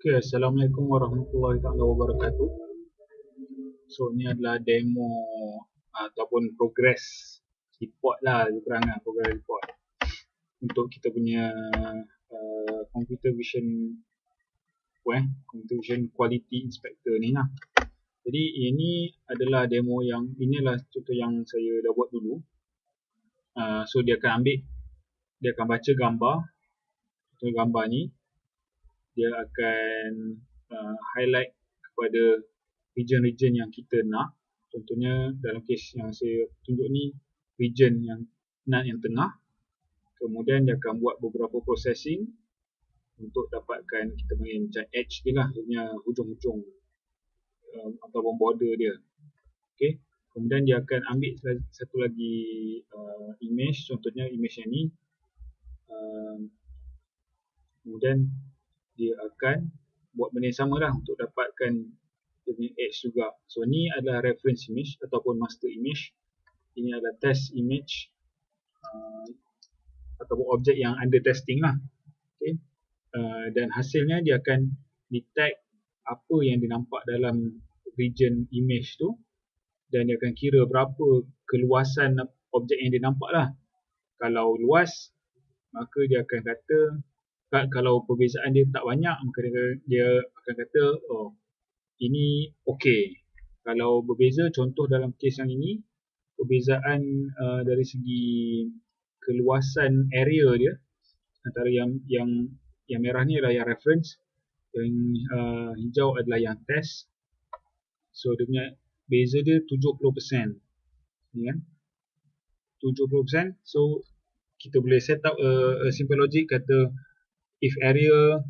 Okay, Assalamualaikum warahmatullahi taala wabarakatuh. So ni adalah demo ataupun progress report lah, lebih kurang lah progress report untuk kita punya computer vision computer vision quality inspector ni lah. Jadi ini adalah demo yang, inilah contoh yang saya dah buat dulu. So dia akan baca gambar, contoh gambar ni dia akan highlight kepada region-region yang kita nak. Contohnya dalam case yang saya tunjuk ni, region yang NAT yang tengah. Kemudian dia akan buat beberapa processing untuk dapatkan, kita panggil macam edge dia lah, dia punya hujung-hujung ataupun border dia. Okay. Kemudian dia akan ambil satu lagi image, contohnya image yang ni. Kemudian dia akan buat benda yang sama lah untuk dapatkan dia punya edge juga. So ni adalah reference image ataupun master image. Ini adalah test image ataupun objek yang under testing lah. Okay. Dan hasilnya dia akan detect apa yang dia nampak dalam region image tu, dan dia akan kira berapa keluasan objek yang dia nampak lah. Kalau luas, maka dia akan kata, kalau perbezaan dia tak banyak, maka dia akan kata, oh ini okey. Kalau berbeza, contoh dalam kes yang ini, perbezaan dari segi keluasan area dia, antara yang merah ni adalah yang reference, yang hijau adalah yang test. So dia punya beza dia 70%. Ni kan, 70%. So kita boleh set up a simple logic, kata if area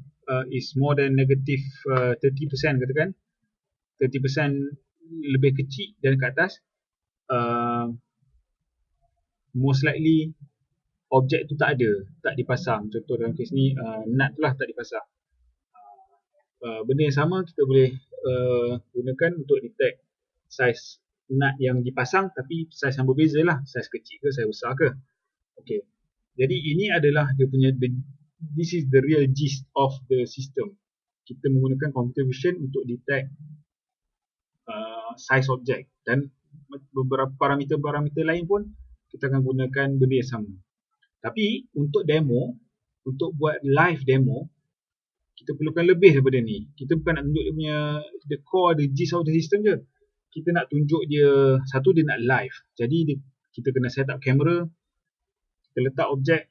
is more than negative 30%, katakan 30% lebih kecil dan ke atas, most likely objek tu tak dipasang. Contoh dalam kes ni NAT tu lah tak dipasang. Benda yang sama kita boleh gunakan untuk detect size NAT yang dipasang, tapi size yang berbeza lah, size kecil ke size besar ke. Okay. Jadi ini adalah dia punya, this is the real gist of the system. Kita menggunakan computer vision untuk detect size objek, dan beberapa parameter lain pun kita akan gunakan benda yang sama. Tapi untuk demo, untuk buat live demo, kita perlukan lebih daripada ni. Kita bukan nak tunjuk dia punya the core, the gist of the system je. Kita nak tunjuk dia, satu dia nak live. Jadi kita kena set up kamera, kita letak objek,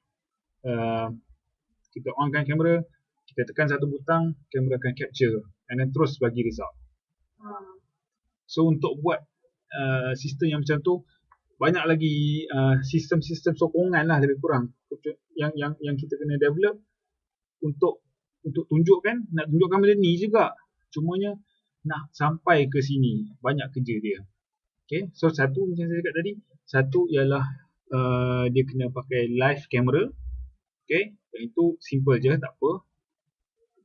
kita onkan kamera, kita tekan satu butang, kamera akan capture, and then terus bagi result. So untuk buat sistem yang macam tu, banyak lagi sistem-sistem sokongan lah lebih kurang yang kita kena develop untuk tunjukkan, nak tunjukkan benda ni juga. Cumanya nak sampai ke sini, banyak kerja dia. Okay, so satu macam saya cakap tadi, satu ialah dia kena pakai live camera. Okay, yang itu simple je, tak apa,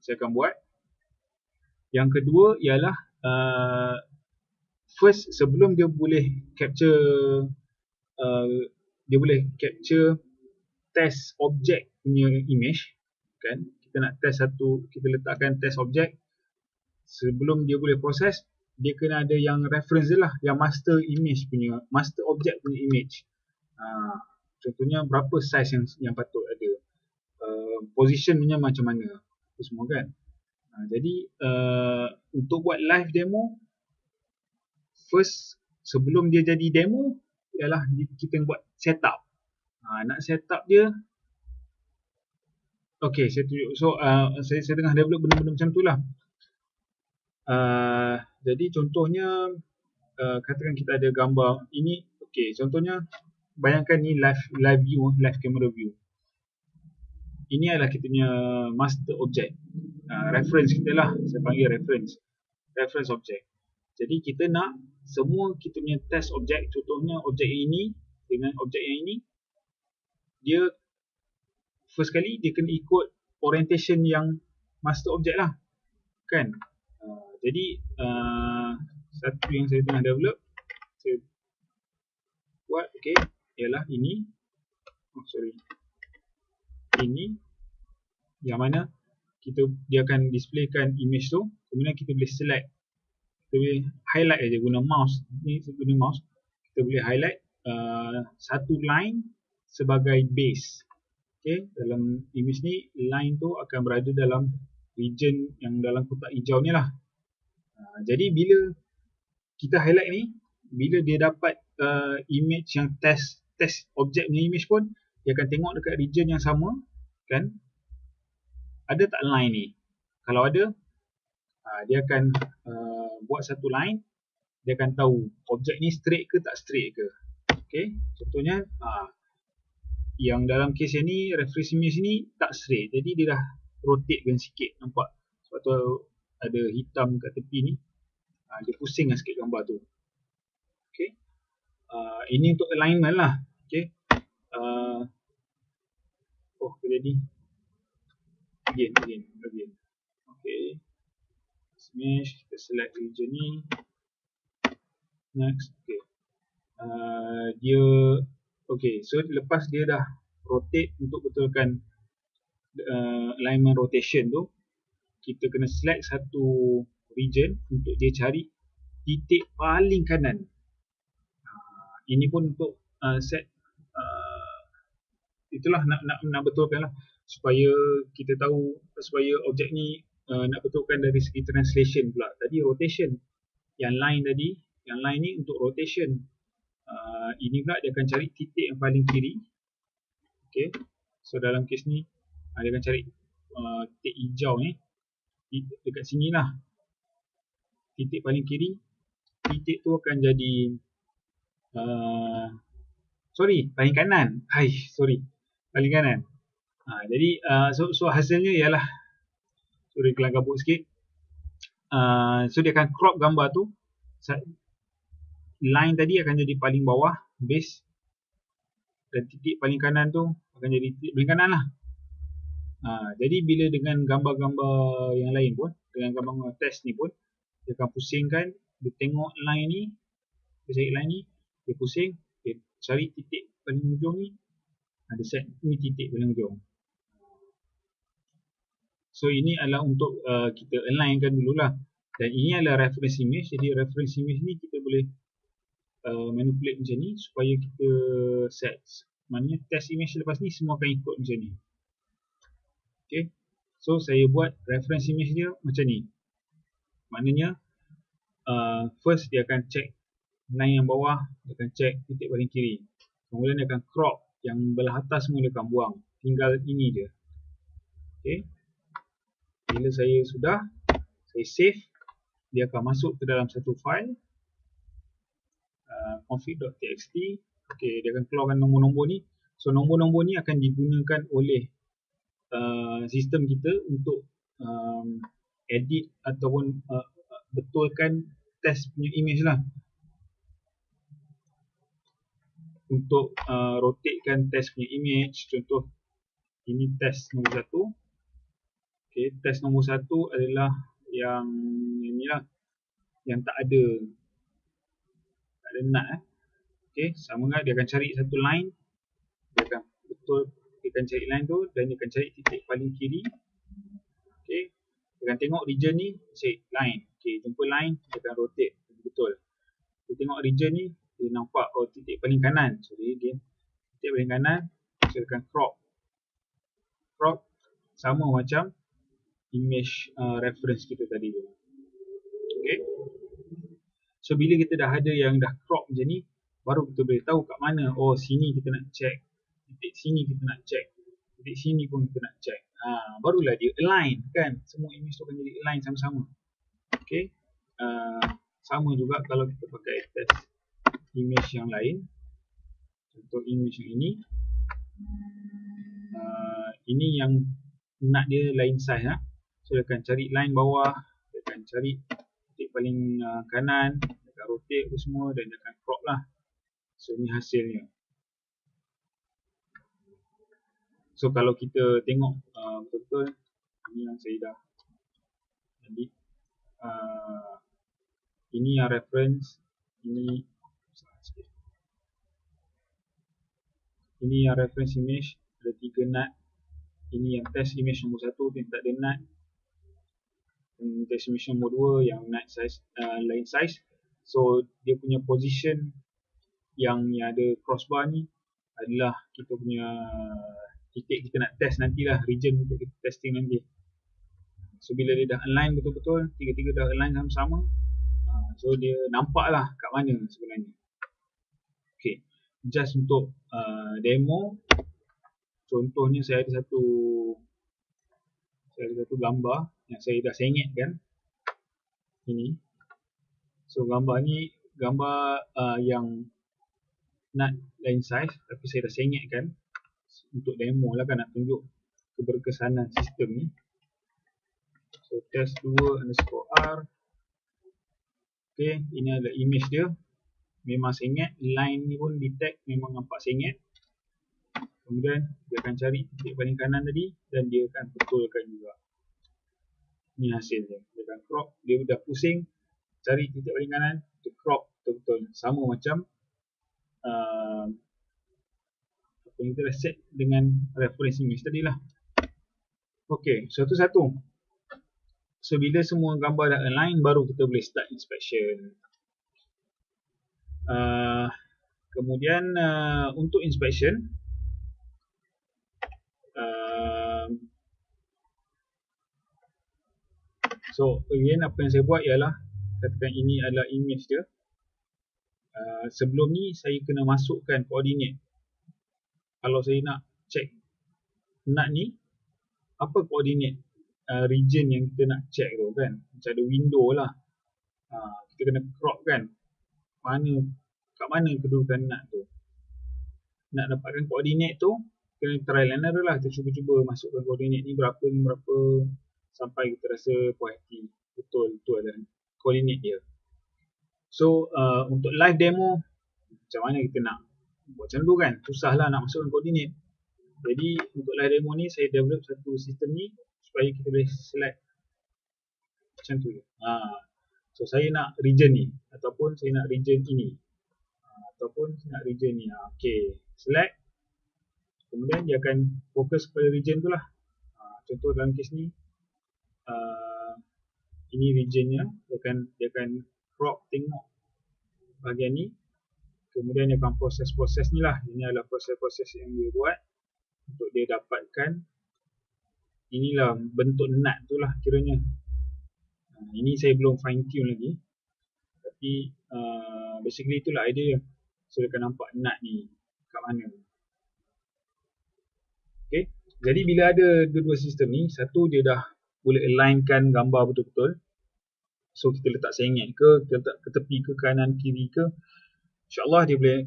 saya akan buat. Yang kedua ialah first, sebelum dia boleh capture test objek punya image, kan, kita nak test satu, kita letakkan test objek. Sebelum dia boleh proses, dia kena ada yang reference dia lah, yang master image punya, master objek punya image. Contohnya berapa size yang patut ada, positionnya macam mana, itu semua kan. Jadi untuk buat live demo, first, sebelum dia jadi demo, ialah kita buat setup. Nak setup dia, okay, saya tunjuk. So saya tengah develop benda-benda macam tu lah. Jadi contohnya, katakan kita ada gambar ini. Okay, contohnya bayangkan ni live view, live camera view. Ini adalah kita punya master object, reference kita lah, saya panggil reference object. Jadi kita nak semua kita punya test object, contohnya objek yang ini dengan objek yang ini, dia first kali dia kena ikut orientation yang master object lah, kan. Jadi satu yang saya tengah develop, saya buat, okay, ialah ini. Ini yang mana dia akan displaykan image tu, kemudian kita boleh select, kita boleh highlight aja guna mouse. Ni guna mouse kita boleh highlight satu line sebagai base. Okay, dalam image ni line tu akan berada dalam region yang dalam kotak hijau ni lah. Jadi bila kita highlight ni, bila dia dapat image yang test objek punya image pun, dia akan tengok dekat region yang sama kan, ada tak line ni. Kalau ada, dia akan buat satu line, dia akan tahu objek ni straight ke tak straight ke. Okay, contohnya yang dalam kes yang ni, reference image ni tak straight, jadi dia dah rotate kan sikit, nampak sebab tu ada hitam kat tepi ni, dia pusing lah sikit gambar tu. Okay, ini untuk alignment lah. Okay, jadi again. Okay, image, kita select region ni, next. Okay, dia okay, so lepas dia dah rotate, untuk betulkan alignment rotation tu, kita kena select satu region untuk dia cari titik paling kanan. Ini pun untuk set itulah nak betulkan lah, supaya kita tahu, supaya objek ni nak betulkan dari segi translation pula. Tadi rotation, yang line ni untuk rotation. Ini pula dia akan cari titik yang paling kiri. Okay, so dalam kes ni dia akan cari titik hijau ni dekat sini lah, titik paling kiri. Titik tu akan jadi paling kanan. Paling kanan. Jadi so hasilnya ialah, sorry kelang kabut sikit. So dia akan crop gambar tu. Line tadi akan jadi paling bawah, base, dan titik paling kanan tu akan jadi titik paling kanan lah. Jadi bila dengan gambar-gambar yang lain pun, dengan gambar test ni pun, dia akan pusingkan, dia tengok line ni, dia cari line ni, dia pusing, dia cari titik paling ujung ni, dia set ni titik paling ujung. So ini adalah untuk kita alignkan dululah. Dan ini adalah reference image. Jadi reference image ni kita boleh manipulate macam ni supaya kita set. Maknanya test image lepas ni semua akan ikut macam ni. Okay, so saya buat reference image dia macam ni. Maknanya first dia akan check line yang bawah, dia akan check titik paling kiri. Kemudian dia akan crop yang belah atas semua, dia akan buang. Tinggal ini je. Okay, bila saya sudah, saya save, dia akan masuk ke dalam satu file config.txt. Okay, dia akan keluarkan nombor-nombor ni. So nombor-nombor ni akan digunakan oleh sistem kita untuk edit ataupun betulkan test punya image lah. Untuk rotatekan test punya image, contoh ini test nombor 1. Okay, test nombor 1 adalah yang inilah, yang tak ada nut. Okay, sama kan, dia akan cari satu line, dia akan cari line tu, dan dia akan cari titik paling kiri. Okay, dia akan tengok region ni, say line. Okay, jumpa line, dia akan rotate betul. Dia tengok region ni, dia nampak titik paling kanan. So dia titik paling kanan, so dia akan crop sama macam image reference kita tadi tu. Okay, so bila kita dah ada yang dah crop macam ni, baru kita boleh tahu kat mana, sini kita nak check, titik sini kita nak check, titik sini pun kita nak check. Barulah dia align kan, semua image tu akan jadi align sama-sama. Okay, sama juga kalau kita pakai test image yang lain. Contoh image yang ini, ini yang nak dia lain size. So dia akan cari line bawah, dia akan cari titik paling kanan, dia akan rotate tu semua, dan dia akan crop lah. So ni hasilnya. So kalau kita tengok betul-betul, ini yang saya dah edit. Ini yang reference, ini yang reference image, ada 3 nut. Ini yang test image nombor 1 dia tak ada NAT. Test image nombor 2 yang NAT size lain size. So dia punya position yang ada crossbar ni adalah kita punya titik kita nak test nantilah, region untuk kita testing nanti. So bila dia dah align betul-betul, tiga-tiga dah align sama-sama, so dia nampak lah kat mana sebenarnya. Okay, just untuk demo, contohnya saya ada satu gambar yang saya dah sengit kan, ini. So gambar ni gambar yang NAT lain size tapi saya dah sengit kan untuk demo lah kan, nak tunjuk keberkesanan sistem ni. So test 2_r. Okay, ini adalah image dia, memang sengit, line ni pun detect memang nampak sengit. Kemudian dia akan cari titik paling kanan tadi dan dia akan betulkan juga. Ni hasil dia. Dia akan crop, dia dah pusing cari titik paling kanan, dia crop betul-betul sama macam apa yang kita dah set dengan reference image tadi lah. Ok, satu-satu. So bila semua gambar dah align, baru kita boleh start inspection. Kemudian untuk inspection, so again apa yang saya buat ialah, katakan ini adalah image dia. Sebelum ni saya kena masukkan koordinat. Kalau saya nak check NAT ni, apa koordinat region yang kita nak check tu kan, macam ada window lah. Kita kena crop kan, kat mana kedudukan NAT tu. Nak dapatkan koordinat tu, kena trial and error lah. Kita cuba-cuba masukkan koordinat ni berapa sampai kita rasa puas hati betul tu adalah koordinat dia. So untuk live demo, macam mana kita nak buat macam tu kan, susah lah nak masukkan koordinat. Jadi untuk live demo ni saya develop satu sistem ni supaya kita boleh select macam tu. So saya nak region ni, ataupun saya nak region ini, ataupun saya nak region ni. Okay, select. Kemudian dia akan fokus kepada region tu lah. Contoh dalam kes ni, ini regionnya, dia akan crop tengok bahagian ni. Kemudian dia akan proses-proses ni lah. Ini adalah proses-proses yang dia buat untuk dia dapatkan inilah bentuk NAT tu lah kiranya. Ini saya belum fine tune lagi, tapi basically itulah idea dia. So dia akan nampak NAT ni kat mana. Okay, jadi bila ada dua-dua sistem ni, satu dia dah boleh alignkan gambar betul-betul. So kita letak sengit ke, kita letak ke tepi ke, kanan kiri ke, InsyaAllah dia boleh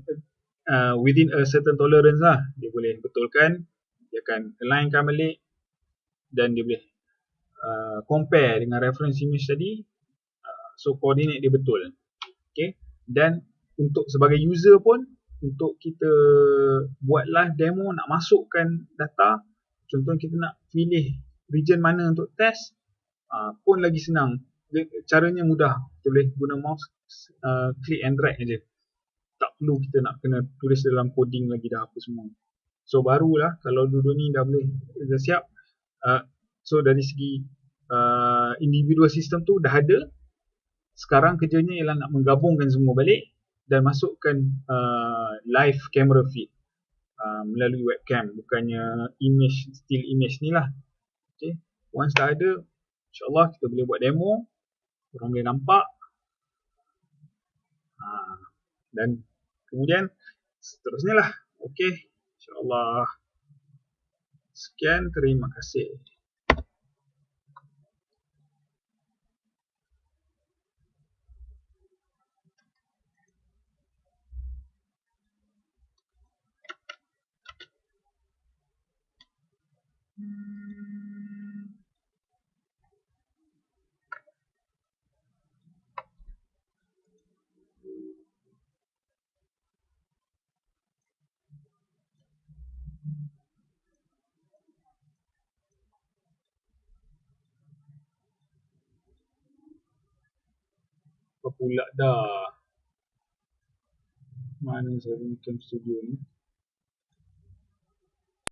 within a certain tolerance lah, dia boleh betulkan. Dia akan alignkan balik dan dia boleh compare dengan reference image tadi. So koordinat dia betul. Okay. Dan untuk sebagai user pun, untuk kita buat live demo, nak masukkan data, contohnya kita nak pilih region mana untuk test, pun lagi senang. Caranya mudah, kita boleh guna mouse, click and drag aja. Tak perlu kita nak kena tulis dalam coding lagi dah apa semua. So barulah kalau dua-dua ni dah boleh, dah siap. So dari segi individual sistem tu dah ada. Sekarang kerjanya ialah nak menggabungkan semua balik dan masukkan live camera feed melalui webcam, bukannya image, still image ni lah. Okay. Once dah ada, InsyaAllah kita boleh buat demo, orang boleh nampak. Dan kemudian seterusnya lah. Okay, InsyaAllah. Sekian, terima kasih. Apa pula dah? Mana saya Cam Studio ni?